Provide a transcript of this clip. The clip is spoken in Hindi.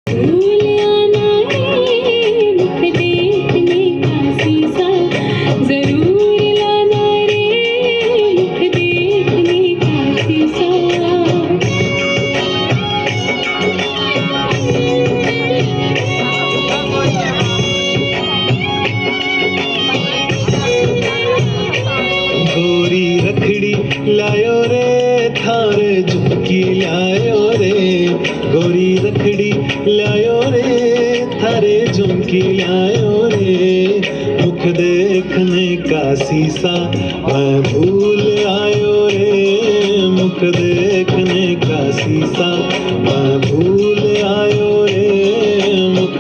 भूल आना रे मुख देखने का शीशा, जरूर लाना रे मुख देखने का शीशा। गोरी रखड़ी लायो रे थारे झुमकी लायो रे, गोरी रखड़ी लायो रे थारे झुमकी लायो रे, मुख देखने का शीशा मैं भूल आयो रे, मुख देखने का शीशा मैं भूल आयो रे, मुख